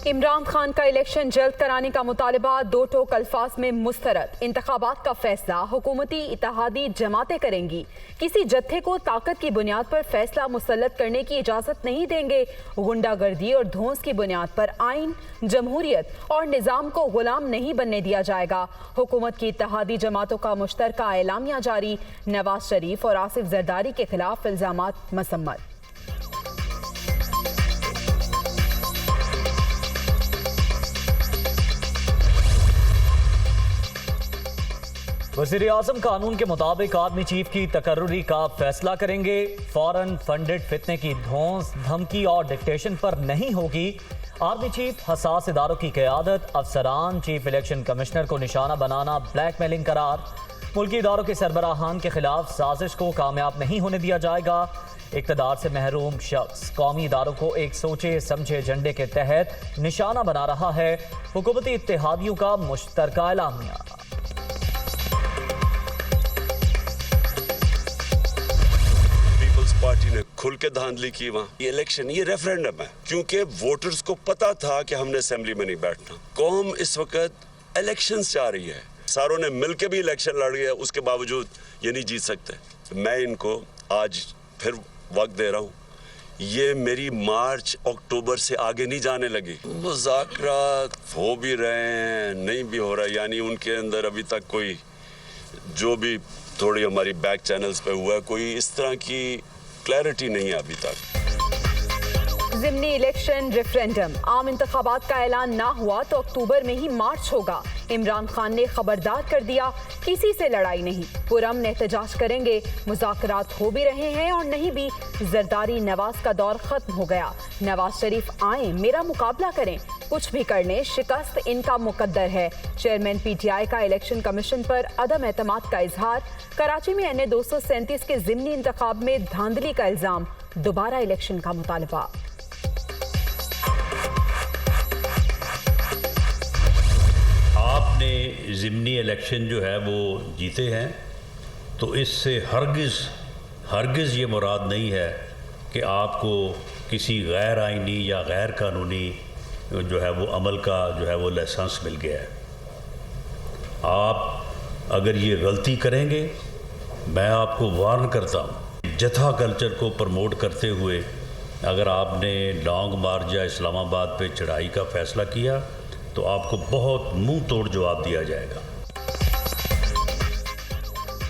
इमरान खान का इलेक्शन जल्द कराने का मुतालबा दो टोक अल्फाज में मुस्तरद। इंतखाबात का फैसला हुकूमती इत्तेहादी जमातें करेंगी। किसी जत्थे को ताकत की बुनियाद पर फैसला मुसल्लत करने की इजाज़त नहीं देंगे। गुंडागर्दी और धौंस की बुनियाद पर आइन, जमहूरियत और निज़ाम को गुलाम नहीं बनने दिया जाएगा। हुकूमत की इत्तेहादी जमातों का मुश्तरका एलामिया जारी। नवाज शरीफ और आसिफ जरदारी के खिलाफ इल्ज़ामात मसम्मत। वज़ीर आज़म कानून के मुताबिक आर्मी चीफ की तकर्रुरी का फैसला करेंगे। फॉरेन फंडेड फितने की धौंस, धमकी और डिक्टेशन पर नहीं होगी। आर्मी चीफ हसास इदारों की क़यादत, अफसरान चीफ इलेक्शन कमिश्नर को निशाना बनाना ब्लैकमेलिंग करार। मुल्की इदारों के सरबराहान के खिलाफ साजिश को कामयाब नहीं होने दिया जाएगा। इक़्तिदार से महरूम शख्स कौमी इदारों को एक सोचे समझे एजेंडे के तहत निशाना बना रहा है। हुकूमती इत्तेहादियों का मुश्तरका एलामिया। पार्टी ने खुल के धांधली की वहाँ। ये इलेक्शन, ये रेफरेंडम है, क्योंकि वोटर्स को पता था कि हमने असेंबली में नहीं बैठना। कौम इस वक्त इलेक्शन चाह रही है। सारों ने मिलकर भी इलेक्शन लड़ गया, उसके बावजूद ये नहीं जीत सकते। मैं इनको आज फिर वक्त दे रहा हूँ। ये मेरी मार्च अक्टूबर से आगे नहीं जाने लगी। मुज़ाकरात हो भी रहे हैं, नहीं भी हो रहा, यानी उनके अंदर अभी तक कोई, जो भी थोड़ी हमारी बैक चैनल्स पे हुआ, कोई इस तरह की क्लैरिटी नहीं है अभी तक। ज़िमनी इलेक्शन रेफरेंडम, आम इंतखाबात का ऐलान ना हुआ तो अक्टूबर में ही मार्च होगा। इमरान खान ने खबरदार कर दिया, किसी से लड़ाई नहीं, पुरअमन एहतजाज करेंगे। मुज़ाकरात हो भी रहे हैं और नहीं भी। जरदारी नवाज का दौर खत्म हो गया। नवाज शरीफ आए, मेरा मुकाबला करें, कुछ भी कर लें, शिकस्त इनका मुकद्दर है। चेयरमैन पीटीआई का इलेक्शन कमीशन पर अदम एतमाद का इजहार। कराची में NA 237 के ज़िमनी इंतखाब में धांधली का इल्जाम। दोबारा इलेक्शन का मुतालबा। आपने ज़िमनी इलेक्शन जो है वो जीते हैं, तो इससे हरगिज़ ये मुराद नहीं है कि आपको किसी गैर आइनी या गैर कानूनी जो है वो अमल का जो है वो लाइसेंस मिल गया है। आप अगर ये गलती करेंगे, मैं आपको वार्न करता हूँ, जथा कल्चर को प्रमोट करते हुए अगर आपने लॉन्ग मार्च या इस्लामाबाद पे चढ़ाई का फैसला किया तो आपको बहुत मुंह तोड़ जवाब दिया जाएगा।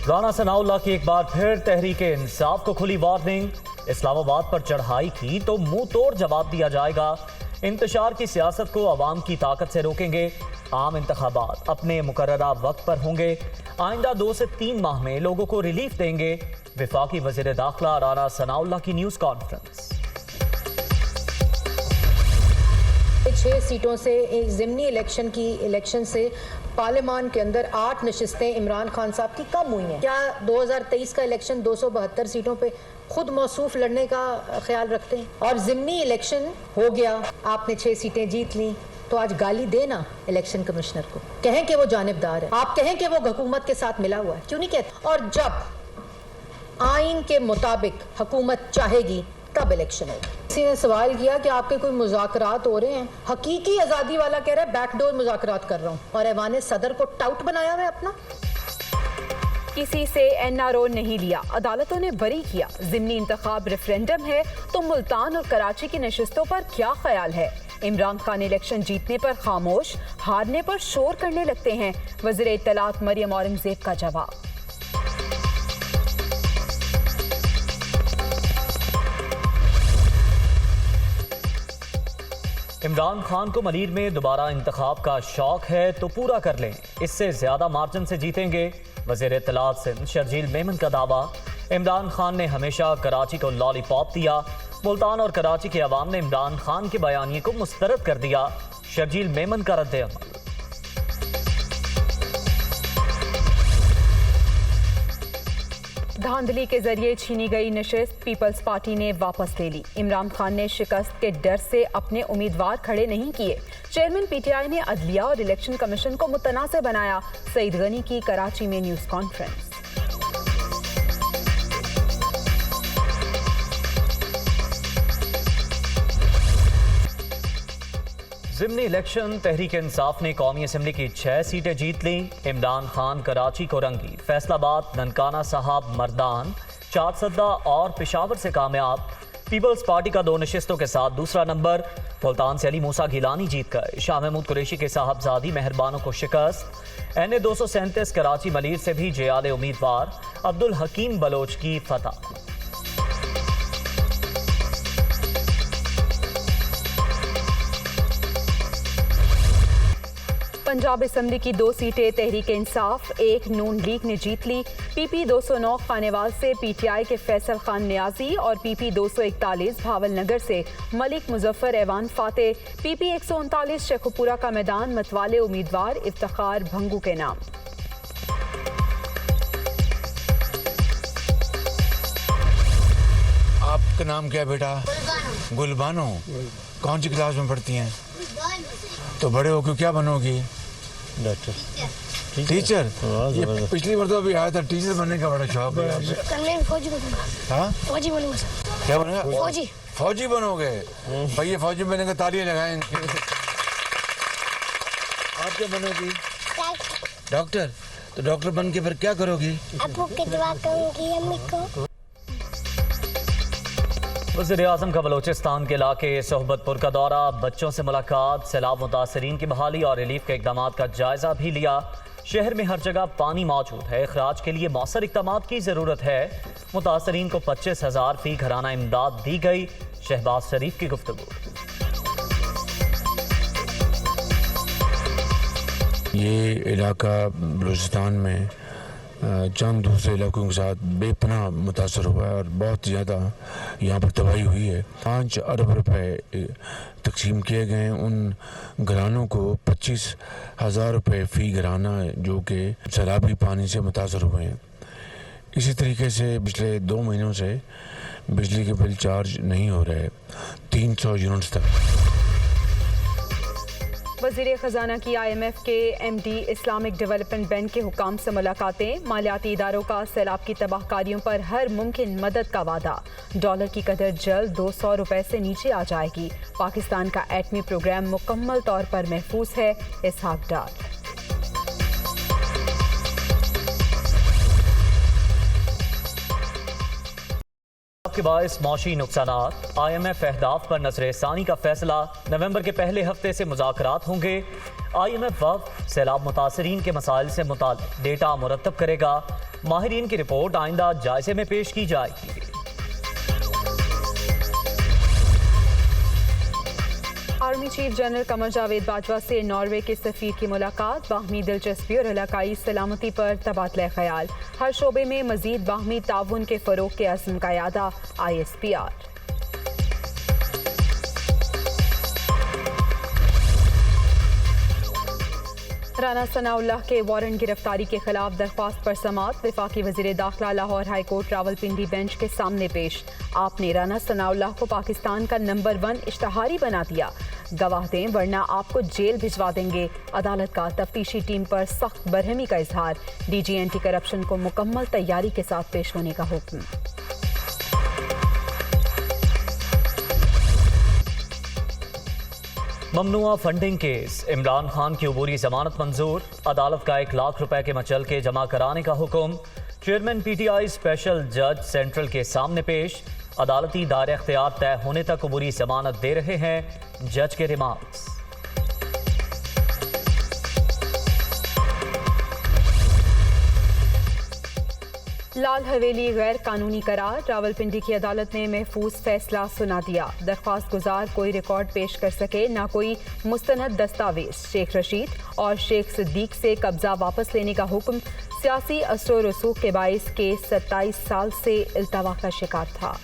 राना सनाउल्लाह की एक बार फिर तहरीके इंसाफ को खुली वार्निंग। इस्लामाबाद पर चढ़ाई की तो मुंह तोड़ जवाब दिया जाएगा। इंतशार की सियासत को अवाम की ताकत से रोकेंगे। आम इंतखाबात अपने मुकर्ररा वक्त पर होंगे। आइंदा 2 से 3 माह में लोगों को रिलीफ देंगे। वफाकी वज़ीर दाखिला राना सनाउल्लाह की न्यूज़ कॉन्फ्रेंस। 6 सीटों से ज़िमनी इलेक्शन से पार्लियामान के अंदर 8 नशिस्तें इमरान खान साहब की कम हुई हैं। क्या 2023 का इलेक्शन 272 सीटों पे खुद मौसूफ लड़ने का ख्याल रखते हैं? और ज़िमनी इलेक्शन हो गया, आपने 6 सीटें जीत ली, तो आज गाली देना इलेक्शन कमिश्नर को, कहें कि वो जानिबदार है, आप कहें कि वो हुकूमत के साथ मिला हुआ है, क्यों नहीं कहते? और जब आइन के मुताबिक हुकूमत चाहेगी तब इलेक्शन होगा। किसी ने सवाल किया कि आपके कोई मुज़ाकरात हो रहे हैं। हकीकी आज़ादी वाला कह रहा है बैकडोर मुज़ाकरात कर रहा हूँ, और ऐवान सदर को टाउट बनाया हुआ है अपना। किसी से NRO नहीं लिया, अदालतों ने बरी किया। ज़िमनी इंतखाब रेफरेंडम है तो मुल्तान और कराची की नशिस्तों पर क्या ख्याल है? इमरान खान इलेक्शन जीतने पर खामोश, हारने पर शोर करने लगते हैं। वज़ीर इत्तलात मरियम औरंगज़ेब का जवाब। इमरान खान को मलीर में दोबारा इंतखाब का शौक है तो पूरा कर लें, इससे ज्यादा मार्जिन से जीतेंगे। वज़ीर इत्तलात सिंध शर्जील मेमन का दावा। इमरान खान ने हमेशा कराची को लॉलीपॉप दिया। मुल्तान और कराची के अवाम ने इमरान खान के बयानिए को मुस्तरद कर दिया। शर्जील मेमन का रद्द-ए-अमल। धांधली के जरिए छीनी गई नशिस्त पीपल्स पार्टी ने वापस ले ली। इमरान खान ने शिकस्त के डर से अपने उम्मीदवार खड़े नहीं किए। चेयरमैन पीटीआई ने अदलिया और इलेक्शन कमीशन को मुतनाज़ बनाया। सईद गनी की कराची में news conference. ज़िमनी election Tehreek Insaf ने कौमी असम्बली की 6 सीटें जीत लीं। इमरान खान कराची को रंगी, फैसलाबाद, ननकाना साहब, मर्दान, चारसद्दा और पेशावर से कामयाब। पीपल्स पार्टी का 2 नशिस्तों के साथ दूसरा नंबर। मुल्तान से अली मूसा गिलानी जीत गए। शाह महमूद कुरैशी के साहबजादी मेहरबानों को शिकस्त। NA 237 कराची मलीर से भी जयाले उम्मीदवार। अब्दुल हकीम बलोच की फतह। पंजाब असम्बली की 2 सीटें तहरीक इंसाफ, 1 नून लीग ने जीत ली। PP 209 खानेवाल से PTI के फैसल खान न्याजी और PP 241 भावल नगर से मलिक मुजफ्फर ऐवान फातेह। PP 139 शेखुपुरा का मैदान मतवाले उम्मीदवार इफ्तिखार भंगू के नाम। आपका नाम क्या है बेटा? गुलबानो। कौन सी क्लास में पढ़ती हैं? तो बड़े होकर क्या बनोगी? Doctor, teacher. ये पिछली बार तो अभी आया था, टीचर बनने का बड़ा शौक है आपसे। फौजी बनूंगा। हाँ, फौजी बनूंगा सर। क्या बनेगा? फौजी। फौजी बनोगे? भाई ये फौजी बनने का तालियां लगाएं। आप क्या बनोगी? डॉक्टर। तो डॉक्टर बन के फिर क्या करोगी? आपको की दुआ करूंगी अम्मी को। वज़ीर-ए-आज़म का बलोचिस्तान के इलाके सोहबतपुर का दौरा, बच्चों से मुलाकात, सैलाब मुतासरीन की बहाली और रिलीफ के इक़दाम का जायजा भी लिया। शहर में हर जगह पानी मौजूद है, इखराज के लिए मौसर इक़दाम की ज़रूरत है। मुतासरीन को 25,000 फी घराना इमदाद दी गई। शहबाज शरीफ की गुफ्तगू। ये इलाका बलूचिस्तान में चंद दूसरे इलाकों के साथ बेपनाह मुतासर हुआ है और बहुत ज़्यादा यहाँ पर तबाही हुई है। 5 अरब रुपए तकसीम किए गए। उन घरानों को 25,000 रुपये फ़ी घराना जो कि सैलाबी पानी से मुतासर हुए हैं। इसी तरीके से पिछले 2 महीनों से बिजली के बिल चार्ज नहीं हो रहे 300 यूनिट्स तक। वज़ीर ख़जाना की IMF के MD इस्लामिक डेवलपमेंट बैंक के हुकाम से मुलाकातें। मालियाती इदारों का सैलाब की तबाहकारियों पर हर मुमकिन मदद का वादा। डॉलर की कदर जल्द 200 रुपए से नीचे आ जाएगी। पाकिस्तान का एटमी प्रोग्राम मुकम्मल तौर पर महफूज है। इसहाक डार। के बायस मौशी नुकसानात। IMF अहदाफ पर नजरसानी का फैसला। नवंबर के पहले हफ्ते से मुज़ाकरात होंगे। IMF वफ़द सैलाब मुतासरीन के मसाइल से मुताल्लिक़ डेटा मुरतब करेगा। माहिरीन की रिपोर्ट आइंदा जायजे में पेश की जाएगी। Army chief general Qamar Javed Bajwa से नॉर्वे के सफीर की मुलाकात। बाहमी दिलचस्पी और इलाकाई सलामती पर तबादला ख्याल। हर शोबे में मजीद बाहमी ताउन के फरोग के अज़्म का यादा। ISPR। राना सनाउल्लाह के वारंट गिरफ्तारी के खिलाफ दरख्वास्त पर समाअत। वफाकी वज़ीर दाखिला Lahore high court Rawalpindi bench के सामने पेश। आपने राना सनाउल्लाह को पाकिस्तान का नंबर 1 इश्तहारी बना दिया। गवाह दें वरना आपको जेल भिजवा देंगे। अदालत का तफ्तीशी टीम पर सख्त बरहमी का इजहार। DG एंटी करप्शन को मुकम्मल तैयारी के साथ पेश होने का हुक्म। ममनुआ फंडिंग केस। इमरान खान की अबूरी जमानत मंजूर। अदालत का 1 लाख रुपए के मचल के जमा कराने का हुक्म। चेयरमैन PTI स्पेशल जज सेंट्रल के सामने पेश। अदालती दायरे इख्तियार तय होने तक अबूरी जमानत दे रहे हैं जज के रिमार्क्स। लाल हवेली गैर कानूनी करार। रावलपिंडी की अदालत ने महफूज फैसला सुना दिया। दरख्वास्त गुजार कोई रिकॉर्ड पेश कर सके ना कोई मुस्तनद दस्तावेज। शेख रशीद और शेख सिद्दीक से कब्जा वापस लेने का हुक्म। सियासी असर और रसूख के बाइस केस 27 साल से इल्तवा का शिकार था।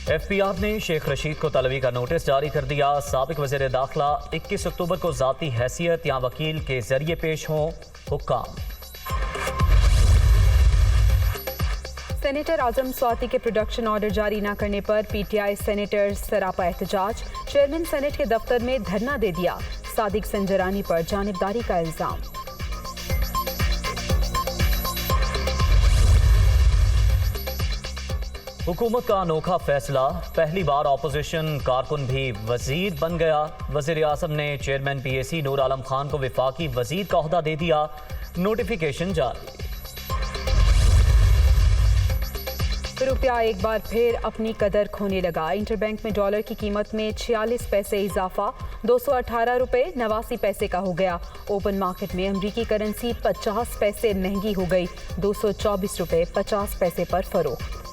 FPR ने शेख रशीद को तलबी का नोटिस जारी कर दिया। साबिक वज़ीर दाखिला 21 अक्टूबर को ज़ाती हैसियत या वकील के जरिए पेश हों। हुक्काम। सेनेटर आजम स्वाति के प्रोडक्शन ऑर्डर जारी न करने पर PTI सेनेटर सरापा एहतजाज। चेयरमैन सेनेट के दफ्तर में धरना दे दिया। सादिक संजरानी पर जानिबदारी का इल्जाम। हुकूमत का अनोखा फैसला, पहली बार ऑपोजिशन कारकुन भी वजीर बन गया। वजीर आजम ने चेयरमैन PAC नूर आलम खान को विफाकी वजीर का ओहदा दे दिया। नोटिफिकेशन जारी। रुपया एक बार फिर अपनी कदर खोने लगा। इंटरबैंक में डॉलर की कीमत में 46 पैसे इजाफा, 218 रुपये 89 पैसे का हो गया। ओपन मार्केट में अमरीकी करेंसी 50 पैसे महंगी हो गई, 224 रुपये 50 पैसे पर फरोख्त।